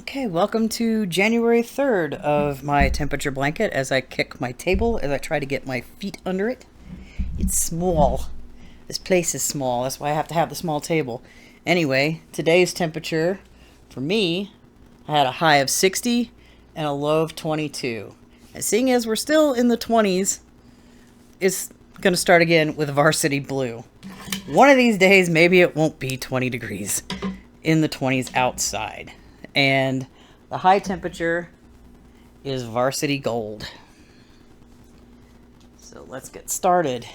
Okay, welcome to January 3rd of my temperature blanket as I kick my table as I try to get my feet under it. It's small. This place is small. That's why I have to have the small table. Anyway, today's temperature for me, I had a high of 60 and a low of 22. And seeing as we're still in the 20s, it's going to start again with Varsity Blue. One of these days, maybe it won't be 20 degrees in the 20s outside. And the high temperature is Varsity Gold. So let's get started.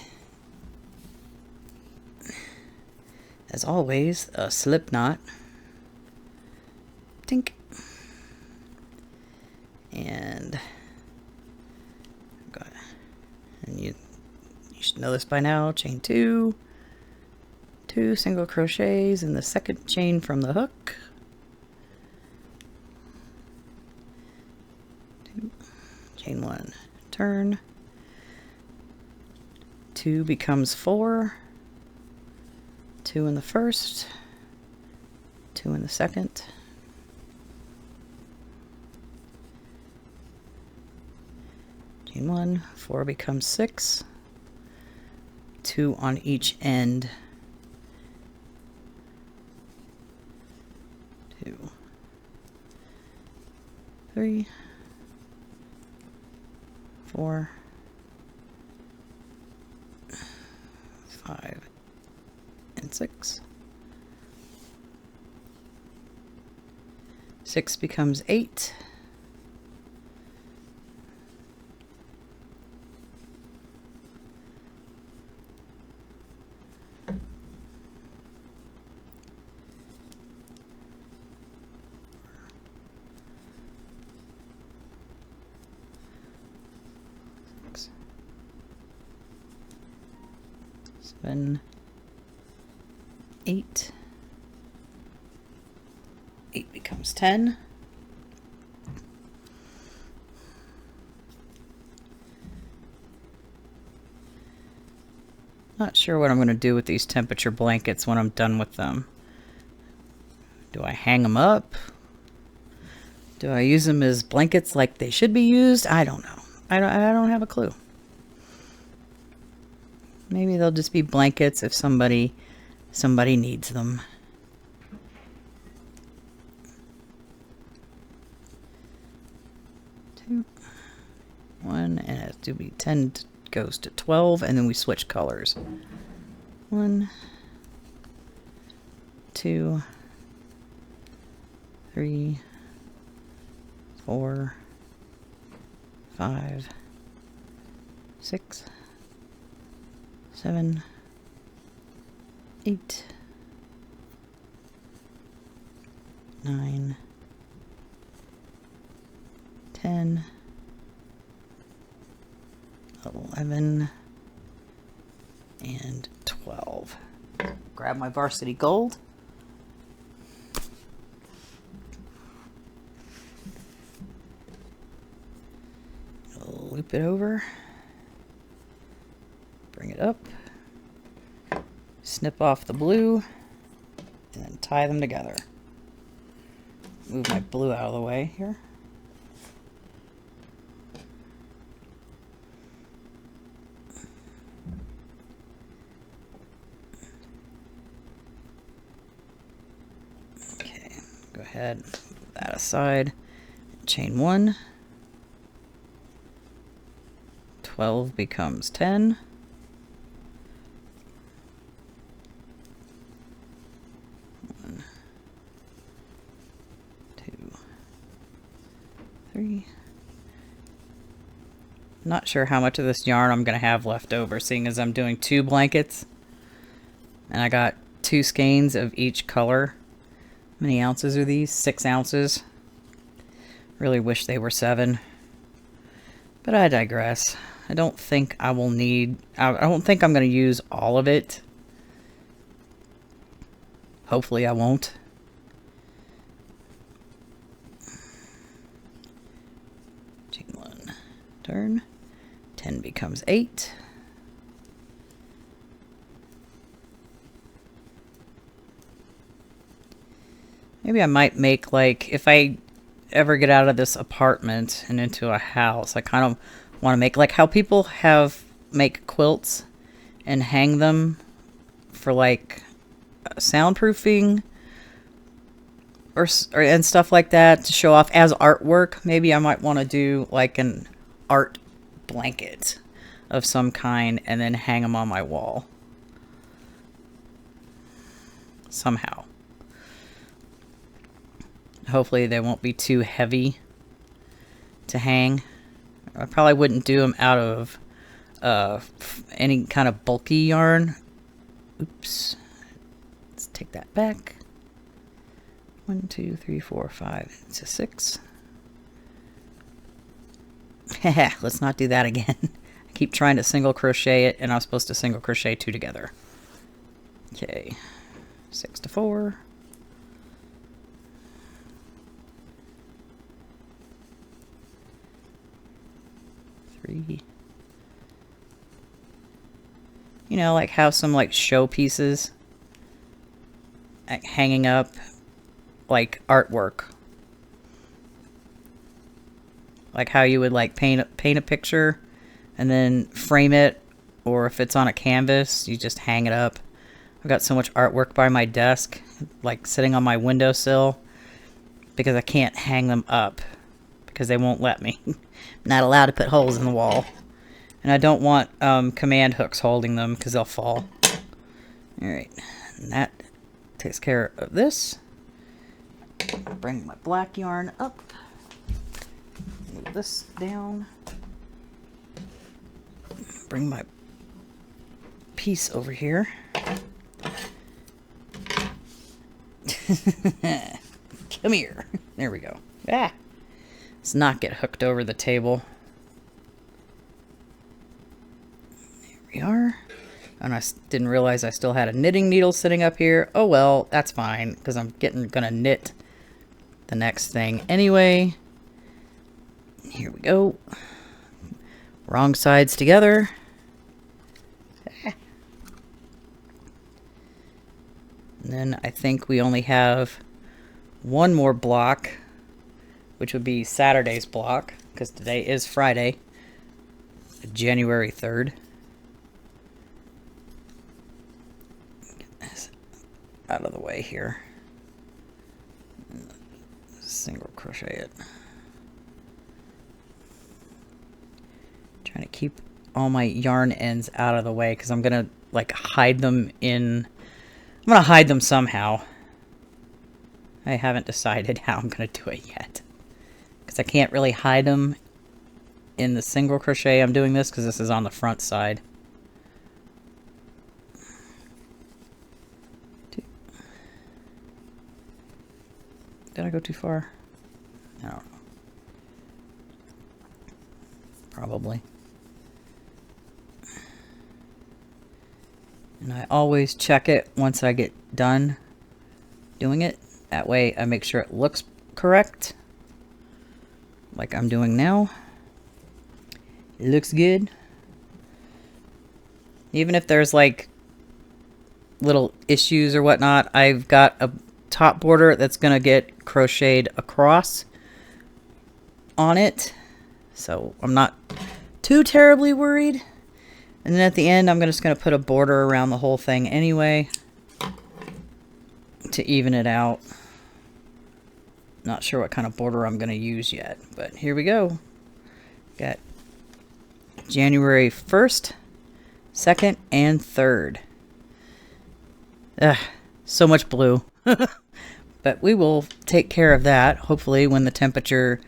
As always, a slip knot. Tink. And you should know this by now. Chain 2 single crochets in the second chain from the hook. Chain 1, turn, 2 becomes 4, 2 in the first, 2 in the second, chain 1, 4 becomes 6, 2 on each end, 2, 3, 4, 5, and 6. 6 becomes 8. 7, 8. 8 becomes 10. Not sure what I'm going to do with these temperature blankets when I'm done with them. Do I hang them up? Do I use them as blankets like they should be used? I don't know. I don't have a clue. Maybe they'll just be blankets if somebody needs them. Two, 1, and it has to be 10 goes to 12, and then we switch colors. 1, 2, 3, 4, 5, 6, 7, 8, 9, 10, 11, and 12. Grab my Varsity Gold. Loop it over. Bring it up, snip off the blue, and then tie them together. Move my blue out of the way here. Okay, go ahead, put that aside. Chain 1. 12 becomes 10. 3. Not sure how much of this yarn I'm going to have left over, seeing as I'm doing 2 blankets. And I got 2 skeins of each color. How many ounces are these? 6 ounces. Really wish they were 7. But I digress. I don't think I will need... I don't think I'm going to use all of it. Hopefully I won't. Turn. 10 becomes 8. Maybe I might make, like, if I ever get out of this apartment and into a house, I kind of want to make like how people make quilts and hang them for like soundproofing and stuff like that to show off as artwork. Maybe I might want to do like an art blanket of some kind and then hang them on my wall somehow. Hopefully they won't be too heavy to hang. I probably wouldn't do them out of any kind of bulky yarn. Oops. Let's take that back. 1, 2, 3, 4, 5. It's a 6. Let's not do that again. I keep trying to single crochet it, and I'm supposed to single crochet 2 together. Okay. 6 to 4. 3. You know, like how some like showpieces like hanging up like artwork. Like how you would like paint a picture and then frame it, or if it's on a canvas, you just hang it up. I've got so much artwork by my desk, like sitting on my windowsill, because I can't hang them up because they won't let me. I'm not allowed to put holes in the wall. And I don't want command hooks holding them because they'll fall. Alright, and that takes care of this. Bring my black yarn up. Move this down. Bring my piece over here. Come here. There we go. Ah. Let's not get hooked over the table. There we are. And I didn't realize I still had a knitting needle sitting up here. Oh well, that's fine, because I'm gonna knit the next thing anyway. Here we go. Wrong sides together. And then I think we only have one more block, which would be Saturday's block, because today is Friday, January 3rd. Get this out of the way here. Single crochet it. Trying to keep all my yarn ends out of the way because I'm gonna like hide them in. I'm gonna hide them somehow. I haven't decided how I'm gonna do it yet because I can't really hide them in the single crochet. I'm doing this because this is on the front side. Did I go too far? I don't know. Probably. And I always check it once I get done doing it. That way I make sure it looks correct. Like I'm doing now. It looks good. Even if there's like little issues or whatnot, I've got a top border that's going to get crocheted across on it. So I'm not too terribly worried. And then at the end, I'm just going to put a border around the whole thing anyway to even it out. Not sure what kind of border I'm going to use yet, but here we go. Got January 1st, 2nd, and 3rd. Ugh, so much blue. But we will take care of that, hopefully, when the temperature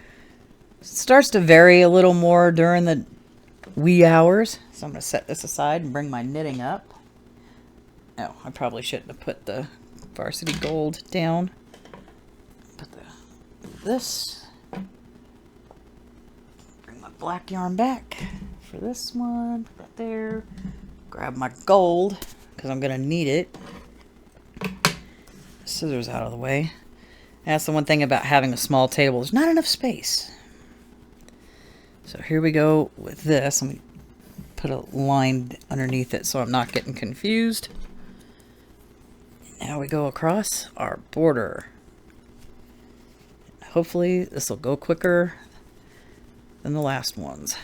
starts to vary a little more during the wee hours. So I'm going to set this aside and bring my knitting up. Oh, I probably shouldn't have put the Varsity Gold down. Put this. Bring my black yarn back for this one. Put that there. Grab my gold, because I'm going to need it. Scissors out of the way. That's the one thing about having a small table. There's not enough space. So here we go with this. Let me put a line underneath it so I'm not getting confused. Now we go across our border. hopefully this will go quicker than the last ones.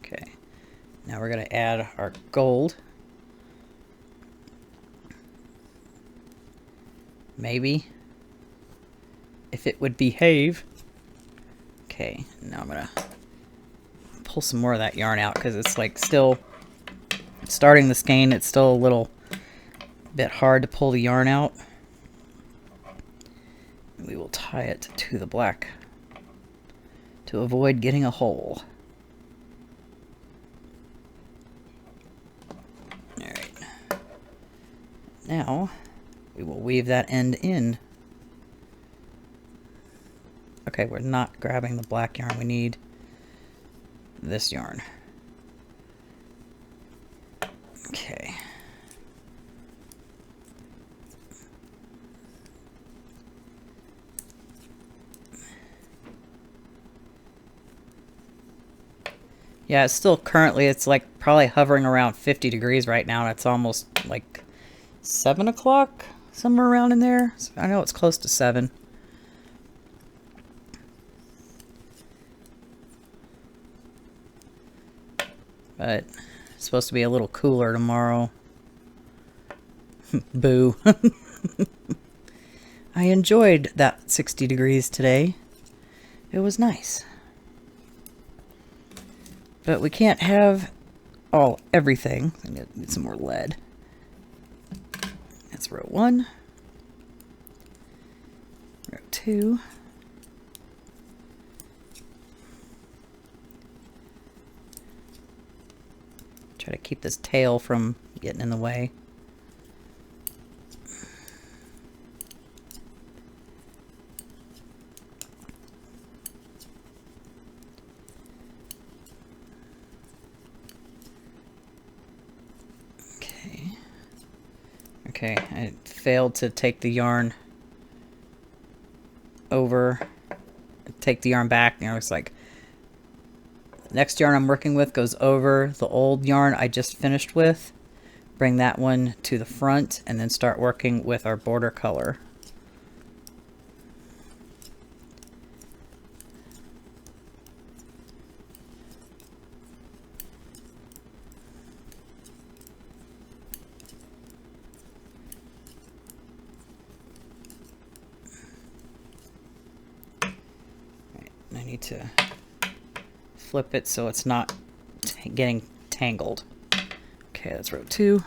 Okay, now we're going to add our gold. Maybe. If it would behave. Okay, now I'm going to pull some more of that yarn out because it's like still starting the skein. It's still a little bit hard to pull the yarn out. We will tie it to the black to avoid getting a hole. Alright. Now we will weave that end in. Okay, we're not grabbing the black yarn. We need this yarn. Okay. Yeah, it's still currently, it's like probably hovering around 50 degrees right now, and it's almost like 7 o'clock, somewhere around in there. So I know it's close to 7. But it's supposed to be a little cooler tomorrow. Boo. I enjoyed that 60 degrees today. It was nice. But we can't have everything. I need some more lead. That's row 1. Row 2. Try to keep this tail from getting in the way. Okay, I failed to take the yarn over, take the yarn back. You know, it's like the next yarn I'm working with goes over the old yarn I just finished with. Bring that one to the front and then start working with our border color. I need to flip it so it's not getting tangled. Okay, that's row 2.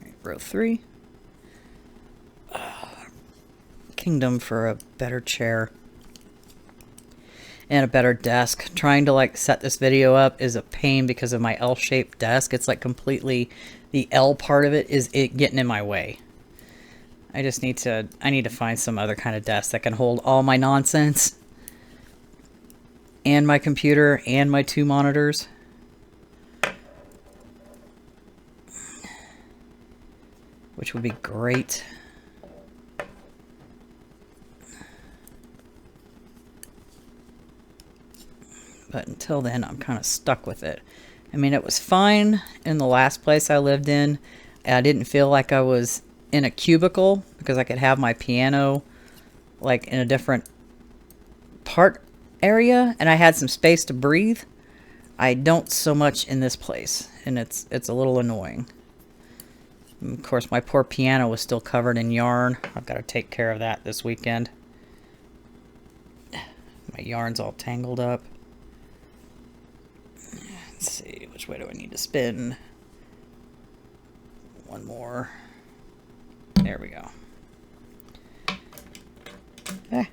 Right, row 3. Kingdom for a better chair and a better desk. Trying to like set this video up is a pain because of my L-shaped desk. It's like completely, the L part of it is getting in my way. I need to find some other kind of desk that can hold all my nonsense and my computer and my 2 monitors. Which would be great. But until then, I'm kind of stuck with it. I mean, it was fine in the last place I lived in. I didn't feel like I was in a cubicle because I could have my piano like in a different part area and I had some space to breathe. I don't so much in this place, and it's a little annoying. And of course, my poor piano was still covered in yarn. I've got to take care of that this weekend. My yarn's all tangled up. Let's see, which way do I need to spin? One more. There we go. Okay,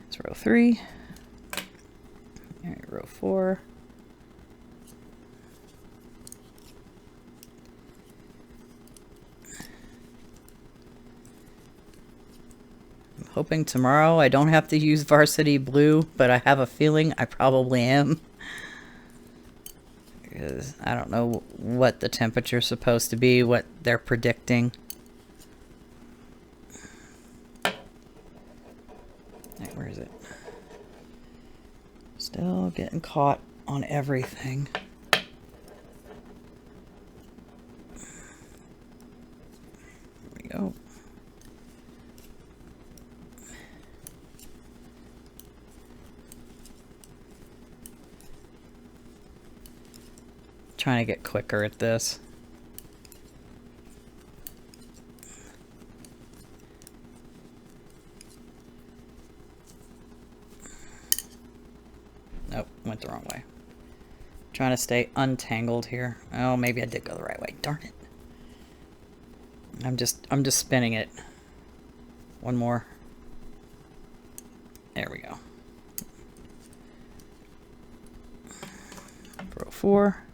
it's row 3. All right, row 4. I'm hoping tomorrow I don't have to use Varsity Blue, but I have a feeling I probably am. because I don't know what the temperature is supposed to be, what they're predicting. Right, where is it? Still getting caught on everything. There we go. Trying to get quicker at this. Nope, went the wrong way. Trying to stay untangled here. Oh, maybe I did go the right way. Darn it. I'm just spinning it. One more. There we go. Row 4.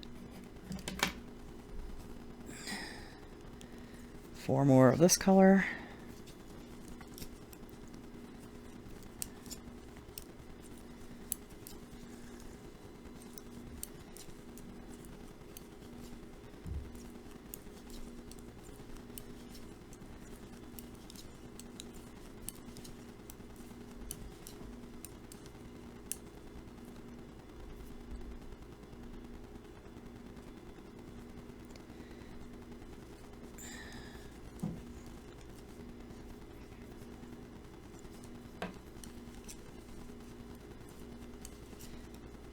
4 more of this color.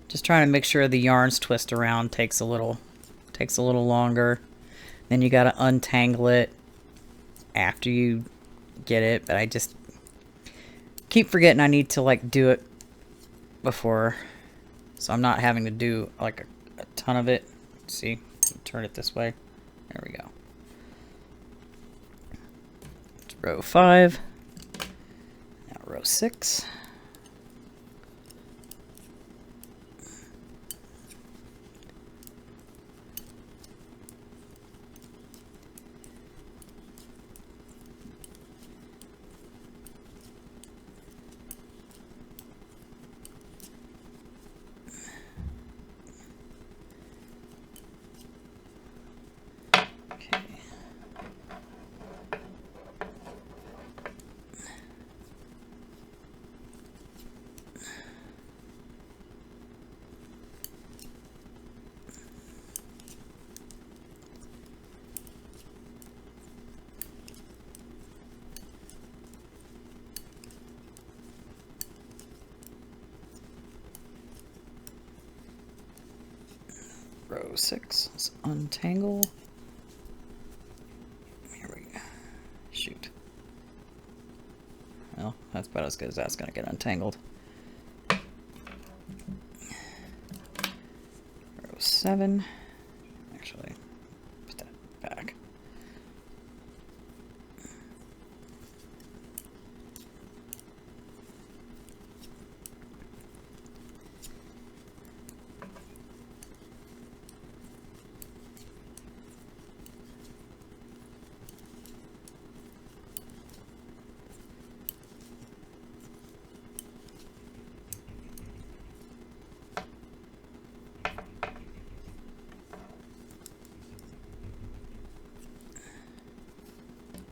Just trying to make sure the yarns twist around takes a little longer. Then you got to untangle it after you get it, but I just keep forgetting I need to like do it before, so I'm not having to do like a ton of it. See, turn it this way. There we go. It's row 5. Now row 6. Row 6. Let's untangle. Here we go. Shoot. Well, that's about as good as that's going to get untangled. Row 7. Actually, put that back.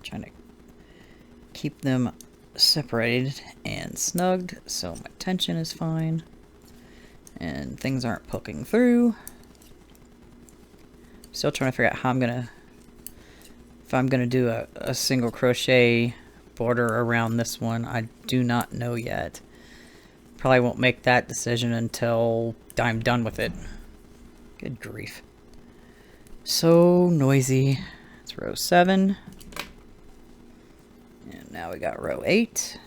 Trying to keep them separated and snugged so my tension is fine and things aren't poking through. Still trying to figure out how if I'm gonna do a single crochet border around this one. I do not know yet. Probably won't make that decision until I'm done with it. Good grief. So noisy. It's row 7. And now we got row 8.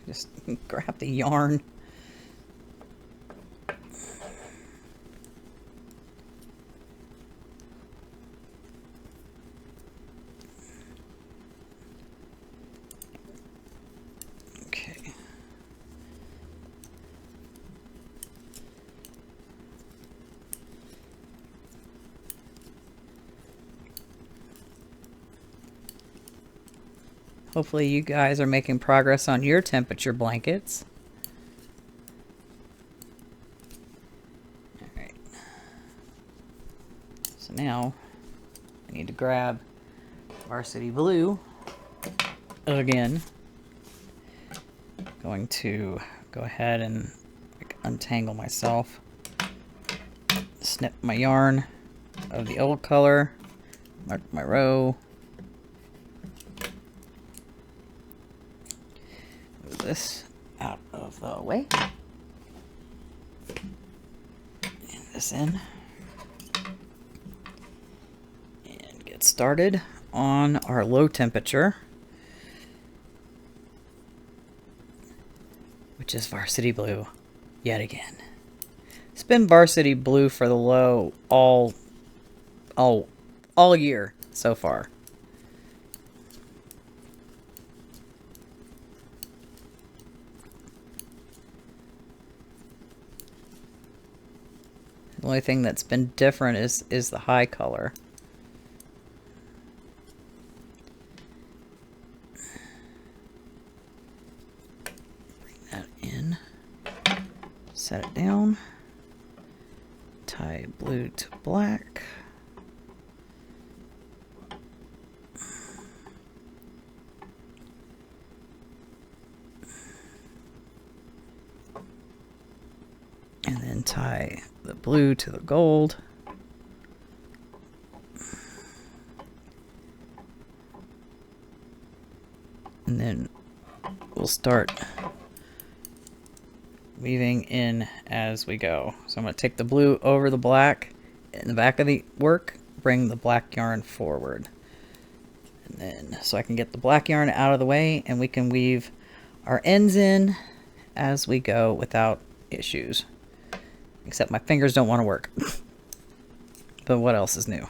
Just grab the yarn. Hopefully you guys are making progress on your temperature blankets. Alright. So now I need to grab Varsity Blue again. Going to go ahead and untangle myself. Snip my yarn of the old color. Mark my row. Move this out of the way. And this in. And get started on our low temperature, which is Varsity Blue yet again. It's been Varsity Blue for the low all year so far. The only thing that's been different is the high color. Bring that in. Set it down. Tie blue to black. And then tie the blue to the gold. And then we'll start weaving in as we go. So I'm going to take the blue over the black in the back of the work, bring the black yarn forward. And then so I can get the black yarn out of the way and we can weave our ends in as we go without issues. Except my fingers don't want to work. But what else is new?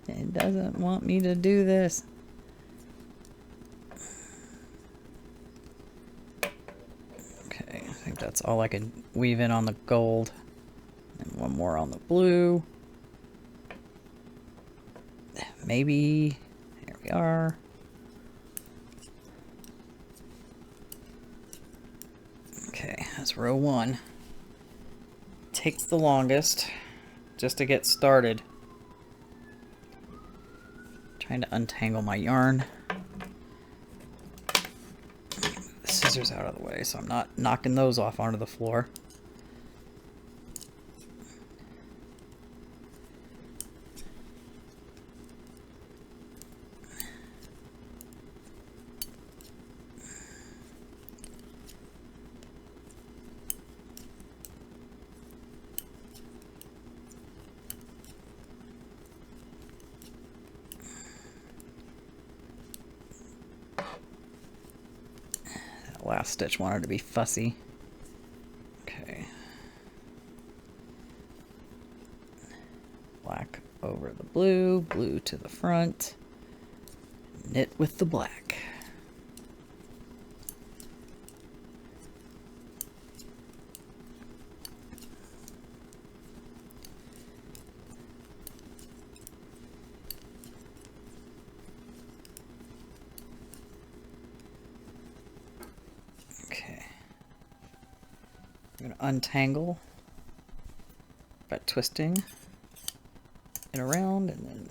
It doesn't want me to do this. Okay, I think that's all I can weave in on the gold. And one more on the blue. Maybe. There we are. Okay, that's row one. Takes the longest just to get started. Trying to untangle my yarn. Move the scissors out of the way so I'm not knocking those off onto the floor. Last stitch wanted to be fussy. Okay. Black over the blue, blue to the front. Knit with the black. I'm going to untangle by twisting it around and then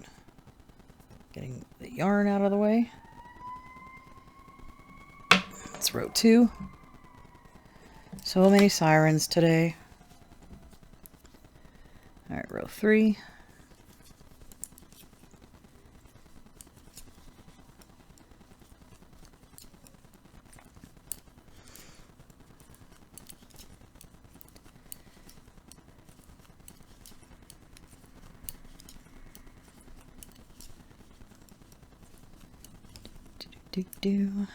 getting the yarn out of the way. It's row 2. So many sirens today. Alright, row 3. Do.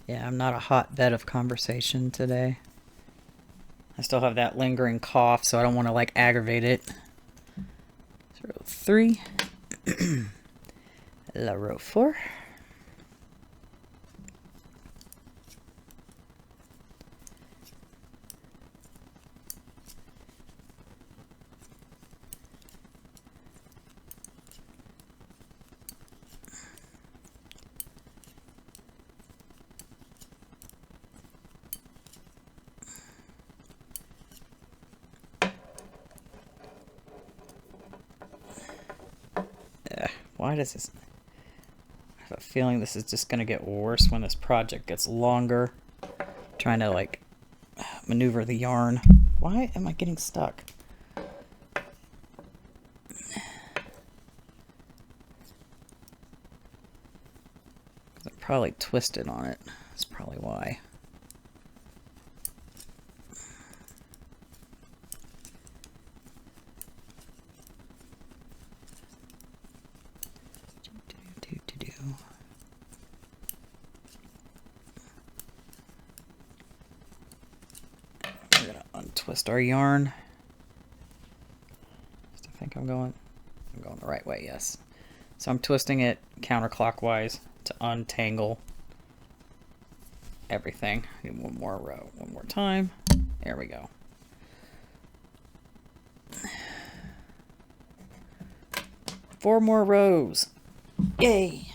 Yeah, I'm not a hotbed of conversation today. I still have that lingering cough, so I don't want to like aggravate it. So row 3, la row 4. Why does this... I have a feeling this is just going to get worse when this project gets longer. Trying to like maneuver the yarn. Why am I getting stuck? I'm probably twisted on it. That's probably why. We're gonna untwist our yarn. I think I'm going the right way, yes. So I'm twisting it counterclockwise to untangle everything. One more row, one more time. There we go. Four more rows. Yay!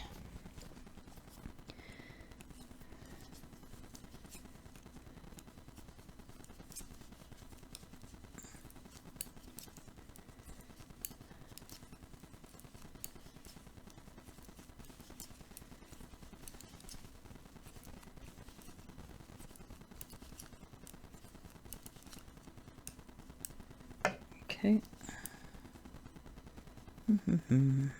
Okay. And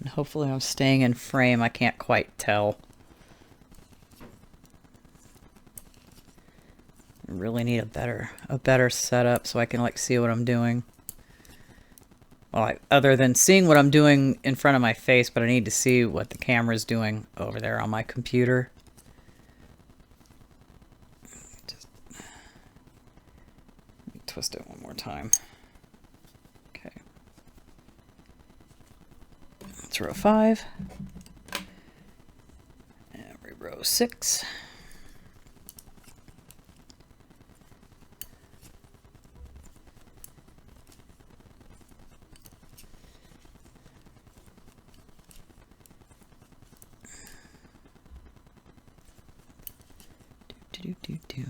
hopefully I'm staying in frame. I can't quite tell. I really need a better setup so I can like see what I'm doing. Well, other than seeing what I'm doing in front of my face, but I need to see what the camera's doing over there on my computer. Just let me twist it one more time. Okay. That's row 5. Every row 6. Do.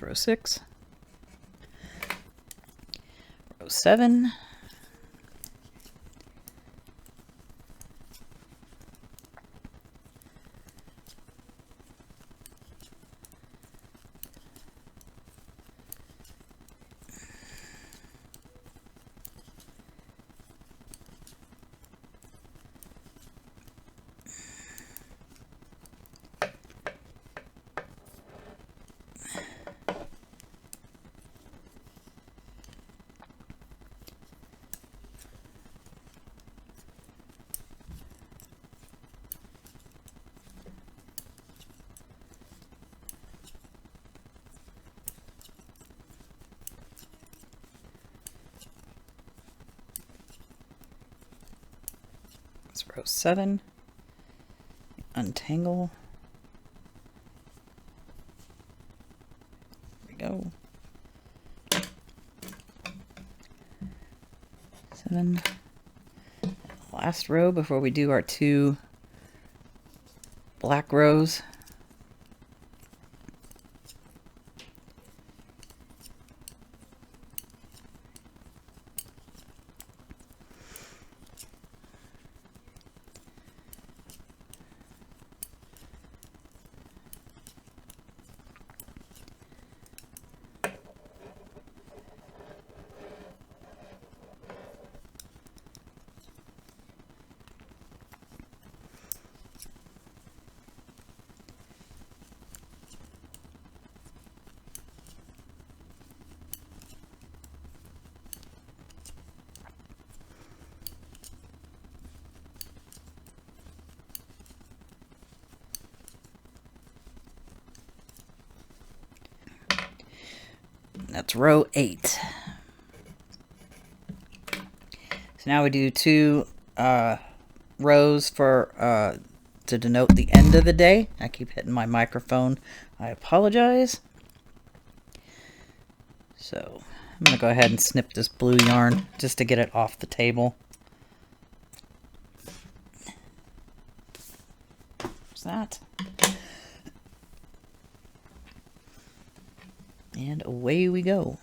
Row 6, row 7, that's row 7, untangle, there we go, 7, last row before we do our 2 black rows. That's row 8. So now we do 2 rows for to denote the end of the day. I keep hitting my microphone. I apologize. So I'm going to go ahead and snip this blue yarn just to get it off the table. There's that. And away we go.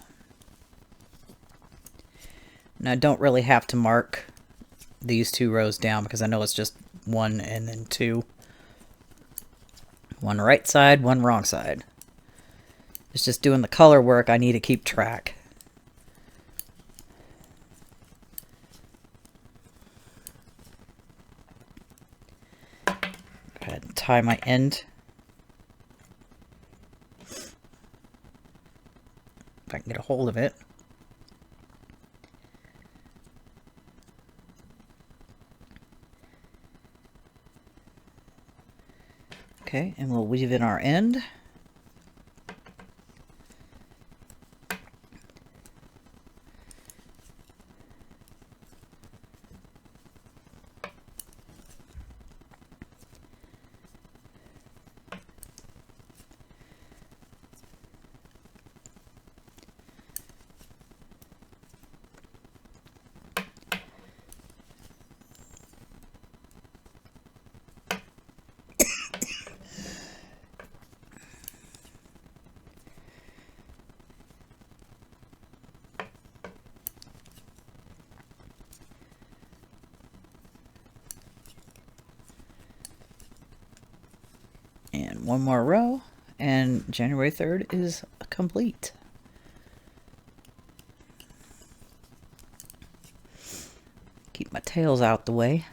Now I don't really have to mark these 2 rows down because I know it's just 1 and then 2. 1 right side, 1 wrong side. It's just doing the color work I need to keep track. Go ahead and tie my end. If I can get a hold of it. Okay, and we'll weave in our end. And 1 more row, and January 3rd is complete. Keep my tails out the way.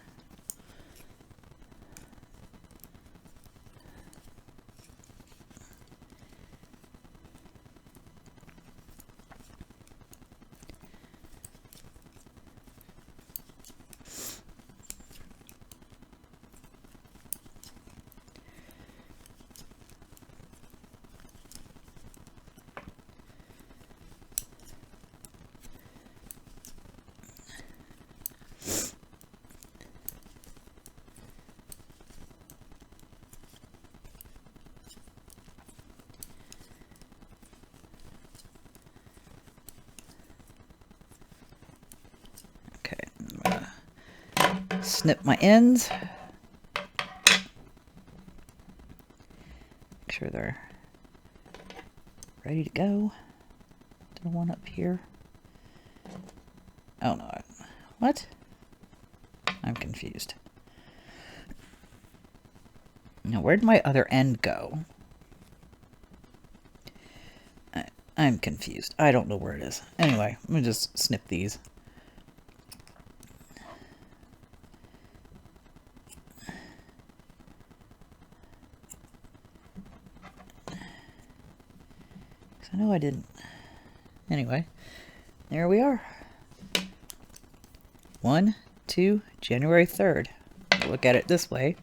Snip my ends. Make sure they're ready to go. The one up here. Oh no. What? I'm confused. Now where'd my other end go? I'm confused. I don't know where it is. Anyway, let me just snip these. I know I didn't. Anyway, there we are. 1, 2, January 3rd. Look at it this way.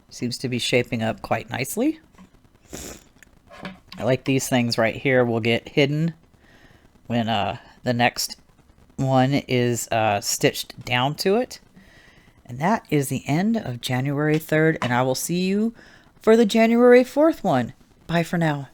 Seems to be shaping up quite nicely. I like these things right here will get hidden when the next one is stitched down to it. And that is the end of January 3rd, and I will see you for the January 4th one. Bye for now.